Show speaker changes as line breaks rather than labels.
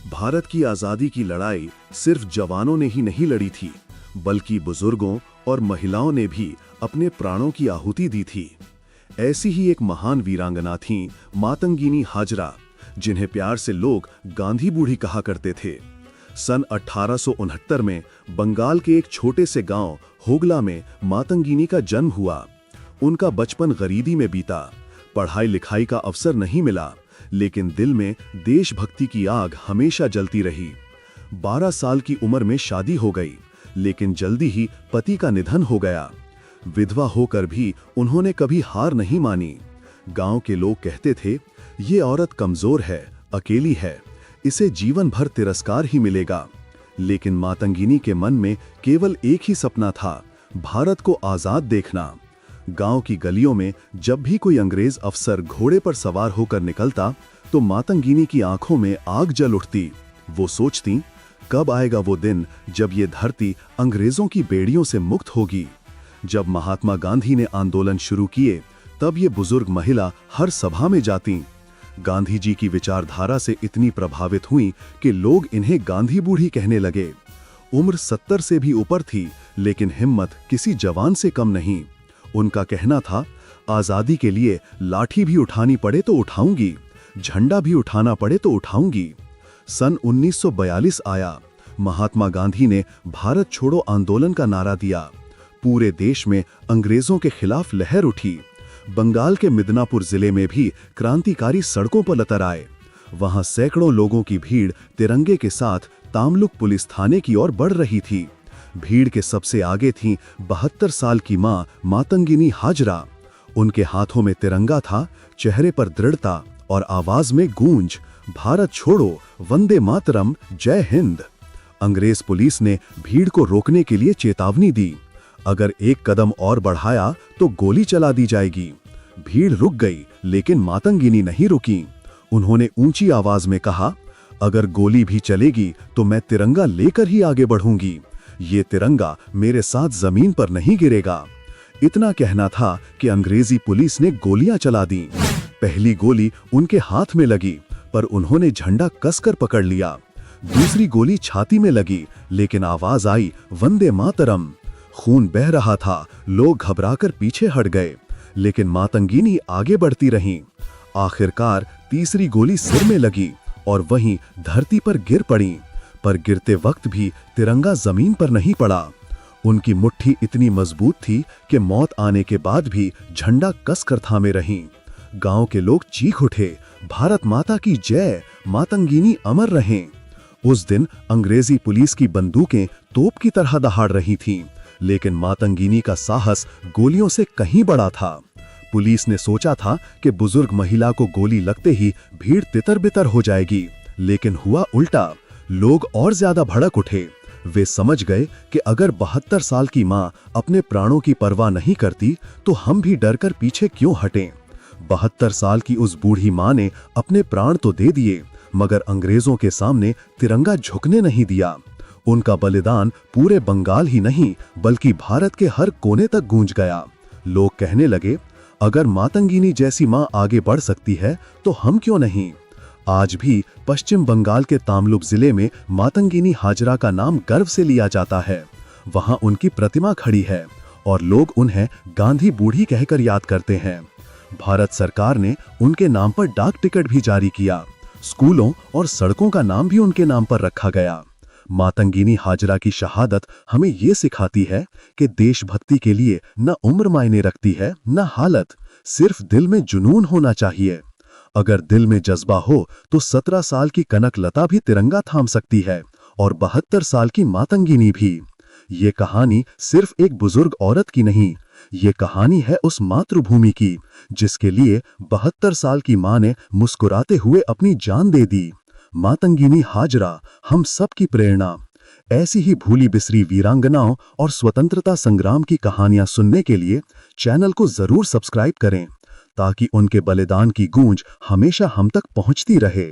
भारत की आज़ादी की लड़ाई सिर्फ जवानों ने ही नहीं लड़ी थी, बल्कि बुजुर्गों और महिलाओं ने भी अपने प्राणों की आहुति दी थी। ऐसी ही एक महान वीरांगना थीं मातंगिनी हाजरा, जिन्हें प्यार से लोग गांधी बूढ़ी कहा करते थे। सन 1869 में बंगाल के एक छोटे से गांव होगला में मातंगिनी का जन्म हुआ। उनका बचपन गरीबी में बीता, पढ़ाई लिखाई का अवसर नहीं मिला, लेकिन दिल में देशभक्ति की आग हमेशा जलती रही। 12 साल की उम्र में शादी हो गई, लेकिन जल्दी ही पति का निधन हो गया। विधवा होकर भी उन्होंने कभी हार नहीं मानी। गांव के लोग कहते थे, ये औरत कमजोर है, अकेली है, इसे जीवन भर तिरस्कार ही मिलेगा। लेकिन मातंगिनी के मन में केवल एक ही सपना था, भारत को आजाद देखना। गांव की गलियों में जब भी कोई अंग्रेज अफसर घोड़े पर सवार होकर निकलता, तो मातंगिनी की आंखों में आग जल उठती। वो सोचती, कब आएगा वो दिन जब ये धरती अंग्रेजों की बेड़ियों से मुक्त होगी। जब महात्मा गांधी ने आंदोलन शुरू किए, तब ये बुजुर्ग महिला हर सभा में जाती। गांधी जी की विचारधारा से इतनी प्रभावित हुई कि लोग इन्हें गांधी बूढ़ी कहने लगे। उम्र 70 से भी ऊपर थी, लेकिन हिम्मत किसी जवान से कम नहीं। उनका कहना था, आजादी के लिए लाठी भी उठानी पड़े तो उठाऊंगी, झंडा भी उठाना पड़े तो उठाऊंगी। सन 1942 आया। महात्मा गांधी ने भारत छोड़ो आंदोलन का नारा दिया। पूरे देश में अंग्रेजों के खिलाफ लहर उठी। बंगाल के मिदनापुर जिले में भी क्रांतिकारी सड़कों पर लतर आए। वहां सैकड़ों लोगों की भीड़ तिरंगे के साथ तामलुक पुलिस थाने की ओर बढ़ रही थी। भीड़ के सबसे आगे थीं 72 साल की मां मातंगिनी हाजरा। उनके हाथों में तिरंगा था, चेहरे पर दृढ़ता और आवाज में गूंज, भारत छोड़ो, वंदे मातरम, जय हिंद। अंग्रेज पुलिस ने भीड़ को रोकने के लिए चेतावनी दी, अगर एक कदम और बढ़ाया तो गोली चला दी जाएगी। भीड़ रुक गई, लेकिन मातंगिनी नहीं रुकी। उन्होंने ऊंची आवाज में कहा, अगर गोली भी चलेगी तो मैं तिरंगा लेकर ही आगे बढ़ूंगी। ये तिरंगा मेरे साथ जमीन पर नहीं गिरेगा। इतना कहना था कि अंग्रेजी पुलिस ने गोलियां चला दी। पहली गोली उनके हाथ में लगी, पर उन्होंने झंडा कसकर पकड़ लिया। दूसरी गोली छाती में लगी, लेकिन आवाज आई, वंदे मातरम। खून बह रहा था, लोग घबराकर पीछे हट गए, लेकिन मातंगिनी आगे बढ़ती रहीं। आखिरकार तीसरी गोली सिर में लगी और वहीं धरती पर गिर पड़ी, पर गिरते वक्त भी तिरंगा जमीन पर नहीं पड़ा। उनकी मुट्ठी इतनी मजबूत थी कि मौत आने के बाद भी झंडा कसकर थामे रहीं। गांव के लोग चीख उठे, भारत माता की जय, मातंगिनी अमर रहें। उस दिन अंग्रेजी पुलिस की बंदूकें तोप की तरह दहाड़ रही थीं, लेकिन मातंगिनी का साहस गोलियों से कहीं बड़ा था। पुलिस ने सोचा था कि बुजुर्ग महिला को गोली लगते ही भीड़ तितर बितर हो जाएगी, लेकिन हुआ उल्टा। लोग और ज्यादा भड़क उठे। वे समझ गए कि अगर 72 साल की मां अपने प्राणों की परवाह नहीं करती, तो हम भी डरकर पीछे क्यों हटें। 72 साल की उस बूढ़ी मां ने अपने प्राण तो दे दिए, मगर अंग्रेजों के सामने तिरंगा झुकने नहीं दिया। उनका बलिदान पूरे बंगाल ही नहीं, बल्कि भारत के हर कोने तक गूंज गया। लोग कहने लगे, अगर मातंगिनी जैसी मां आगे बढ़ सकती है, तो हम क्यों नहीं। आज भी पश्चिम बंगाल के तामलुक जिले में मातंगिनी हाजरा का नाम गर्व से लिया जाता है। वहां उनकी प्रतिमा खड़ी है और लोग उन्हें गांधी बूढ़ी कहकर याद करते हैं। भारत सरकार ने उनके नाम पर डाक टिकट भी जारी किया। स्कूलों और सड़कों का नाम भी उनके नाम पर रखा गया। मातंगिनी हाजरा की शहादत हमें ये सिखाती है कि देशभक्ति के लिए न उम्र मायने रखती है, न हालत, सिर्फ दिल में जुनून होना चाहिए। अगर दिल में जज्बा हो तो 17 साल की कनक लता भी तिरंगा थाम सकती है, और 72 साल की मातंगिनी भी। ये कहानी सिर्फ एक बुजुर्ग औरत की नहीं, ये कहानी है उस मातृभूमि की, जिसके लिए 72 साल की मां ने मुस्कुराते हुए अपनी जान दे दी। मातंगिनी हाजरा हम सब की प्रेरणा। ऐसी ही भूली बिसरी वीरांगनाओं और स्वतंत्रता संग्राम की कहानियां सुनने के लिए चैनल को जरूर सब्सक्राइब करें, ताकि उनके बलिदान की गूंज हमेशा हम तक पहुंचती रहे।